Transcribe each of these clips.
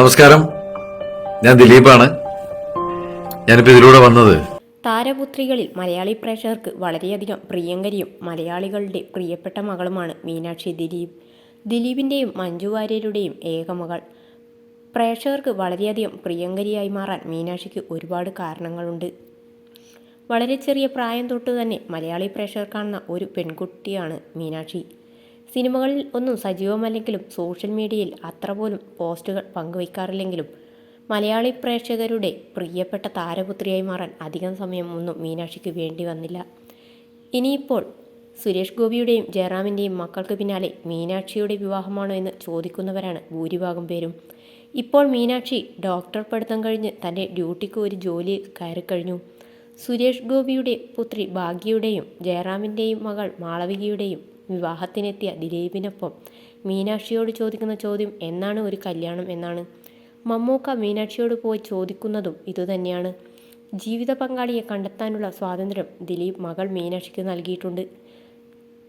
നമസ്കാരം, ഞാൻ ദിലീപാണ്. ഞാനിപ്പോൾ ഇതിലൂടെ വന്നത് താരപുത്രികളിൽ മലയാളി പ്രേക്ഷകർക്ക് വളരെയധികം പ്രിയങ്കരിയും മലയാളികളുടെ പ്രിയപ്പെട്ട മകളുമാണ് മീനാക്ഷി ദിലീപ്. ദിലീപിൻ്റെയും മഞ്ജു വാര്യരുടെയും ഏകമകൾ. പ്രേക്ഷകർക്ക് വളരെയധികം പ്രിയങ്കരിയായി മാറാൻ മീനാക്ഷിക്ക് ഒരുപാട് കാരണങ്ങളുണ്ട്. വളരെ ചെറിയ പ്രായം തൊട്ട് തന്നെ മലയാളി പ്രേക്ഷകർ കാണുന്ന ഒരു പെൺകുട്ടിയാണ് മീനാക്ഷി. സിനിമകളിൽ ഒന്നും സജീവമല്ലെങ്കിലും സോഷ്യൽ മീഡിയയിൽ അത്ര പോലും പോസ്റ്റുകൾ പങ്കുവയ്ക്കാറില്ലെങ്കിലും മലയാളി പ്രേക്ഷകരുടെ പ്രിയപ്പെട്ട താരപുത്രിയായി മാറാൻ അധികം സമയമൊന്നും മീനാക്ഷിക്ക് വേണ്ടി വന്നില്ല. ഇനിയിപ്പോൾ സുരേഷ് ഗോപിയുടെയും ജയറാമിൻ്റെയും മക്കൾക്ക് പിന്നാലെ മീനാക്ഷിയുടെ വിവാഹമാണോ എന്ന് ചോദിക്കുന്നവരാണ് ഭൂരിഭാഗം പേരും. ഇപ്പോൾ മീനാക്ഷി ഡോക്ടർ പഠിത്തം കഴിഞ്ഞ് തൻ്റെ ഡ്യൂട്ടിക്ക് ഒരു ജോലി കയറിക്കഴിഞ്ഞു. സുരേഷ് ഗോപിയുടെ പുത്രി ഭാഗ്യയുടെയും ജയറാമിൻ്റെയും മകൾ മാളവികയുടെയും വിവാഹത്തിനെത്തിയ ദിലീപിനൊപ്പം മീനാക്ഷിയോട് ചോദിക്കുന്ന ചോദ്യം എന്നാണ് ഒരു കല്യാണം എന്നാണ്. മമ്മൂക്ക മീനാക്ഷിയോട് പോയി ചോദിക്കുന്നതും ഇതുതന്നെയാണ്. ജീവിത പങ്കാളിയെ കണ്ടെത്താനുള്ള സ്വാതന്ത്ര്യം ദിലീപ് മകൾ മീനാക്ഷിക്ക് നൽകിയിട്ടുണ്ട്.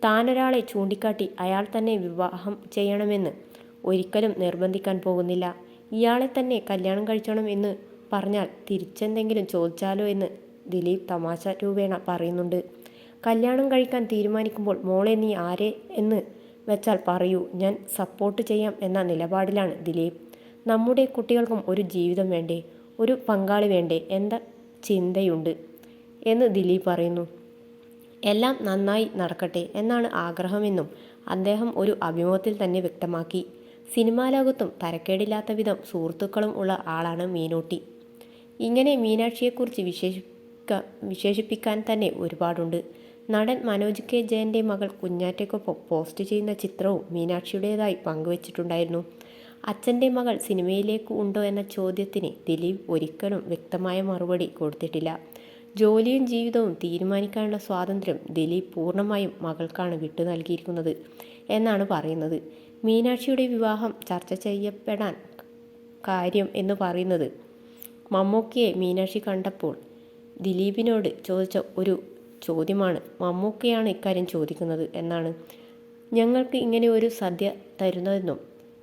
താനൊരാളെ ചൂണ്ടിക്കാട്ടി അയാൾ തന്നെ വിവാഹം ചെയ്യണമെന്ന് ഒരിക്കലും നിർബന്ധിക്കാൻ പോകുന്നില്ല. ഇയാളെ തന്നെ കല്യാണം കഴിച്ചണം എന്ന് പറഞ്ഞാൽ തിരിച്ചെന്തെങ്കിലും ചോദിച്ചാലോ എന്ന് ദിലീപ് തമാശ രൂപേണ പറയുന്നുണ്ട്. കല്യാണം കഴിക്കാൻ തീരുമാനിക്കുമ്പോൾ മോളെ നീ ആരെ എന്ന് വെച്ചാൽ പറയൂ, ഞാൻ സപ്പോർട്ട് ചെയ്യാം എന്ന നിലപാടിലാണ് ദിലീപ്. നമ്മുടെ കുട്ടികൾക്കും ഒരു ജീവിതം വേണ്ടേ, ഒരു പങ്കാളി വേണ്ടേ എന്ന ചിന്തയുണ്ട് എന്ന് ദിലീപ് പറയുന്നു. എല്ലാം നന്നായി നടക്കട്ടെ എന്നാണ് ആഗ്രഹമെന്നും അദ്ദേഹം ഒരു അഭിമുഖത്തിൽ തന്നെ വ്യക്തമാക്കി. സിനിമാ ലോകത്തും തരക്കേടില്ലാത്ത വിധം സുഹൃത്തുക്കളും ഉള്ള ആളാണ് മീനൂട്ടി. ഇങ്ങനെ മീനാക്ഷിയെക്കുറിച്ച് വിശേഷിപ്പിക്കാൻ തന്നെ ഒരുപാടുണ്ട്. നടൻ മനോജ് കെ ജയൻ്റെ മകൾ കുഞ്ഞാറ്റയ്ക്കൊപ്പം പോസ്റ്റ് ചെയ്യുന്ന ചിത്രവും മീനാക്ഷിയുടേതായി പങ്കുവച്ചിട്ടുണ്ടായിരുന്നു. അച്ഛൻ്റെ മകൾ സിനിമയിലേക്ക് ഉണ്ടോ എന്ന ചോദ്യത്തിന് ദിലീപ് ഒരിക്കലും വ്യക്തമായ മറുപടി കൊടുത്തിട്ടില്ല. ജോലിയും ജീവിതവും തീരുമാനിക്കാനുള്ള സ്വാതന്ത്ര്യം ദിലീപ് പൂർണ്ണമായും മകൾക്കാണ് വിട്ടു നൽകിയിരിക്കുന്നത് എന്നാണ് പറയുന്നത്. മീനാക്ഷിയുടെ വിവാഹം ചർച്ച ചെയ്യപ്പെടാൻ കാര്യം എന്ന് പറയുന്നത് മമ്മൂക്കയെ മീനാക്ഷി കണ്ടപ്പോൾ ദിലീപിനോട് ചോദിച്ച ഒരു ചോദ്യമാണ്. മമ്മൂക്കയാണ് ഇക്കാര്യം ചോദിക്കുന്നത് എന്നാണ്. ഞങ്ങൾക്ക് ഇങ്ങനെ ഒരു സദ്യ തരുന്നതെന്നും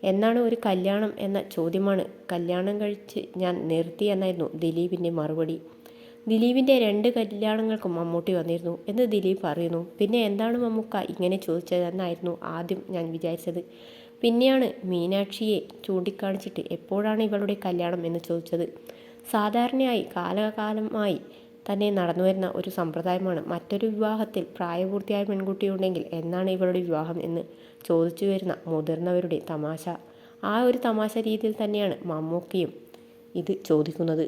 എന്നാണ് ഒരു കല്യാണം എന്ന ചോദ്യമാണ് കല്യാണം കഴിച്ച് ഞാൻ നിർത്തി എന്നായിരുന്നു ദിലീപിൻ്റെ മറുപടി. ദിലീപിൻ്റെ 2 കല്യാണങ്ങൾക്കും മമ്മൂട്ടി വന്നിരുന്നു എന്ന് ദിലീപ് പറയുന്നു. പിന്നെ എന്താണ് മമ്മൂക്ക ഇങ്ങനെ ചോദിച്ചതെന്നായിരുന്നു ആദ്യം ഞാൻ വിചാരിച്ചത്. പിന്നെയാണ് മീനാക്ഷിയെ ചൂണ്ടിക്കാണിച്ചിട്ട് എപ്പോഴാണ് ഇവളുടെ കല്യാണം എന്ന് ചോദിച്ചത്. സാധാരണയായി കാലകാലമായി തന്നെ നടന്നുവരുന്ന ഒരു സമ്പ്രദായമാണ് മറ്റൊരു വിവാഹത്തിൽ പ്രായപൂർത്തിയായ പെൺകുട്ടിയുണ്ടെങ്കിൽ എന്നാണ് ഇവളുടെ വിവാഹം എന്ന് ചോദിച്ചു വരുന്ന മുതിർന്നവരുടെ തമാശ. ആ ഒരു തമാശ രീതിയിൽ തന്നെയാണ് മമ്മൂക്കയും ഇത് ചോദിക്കുന്നത്.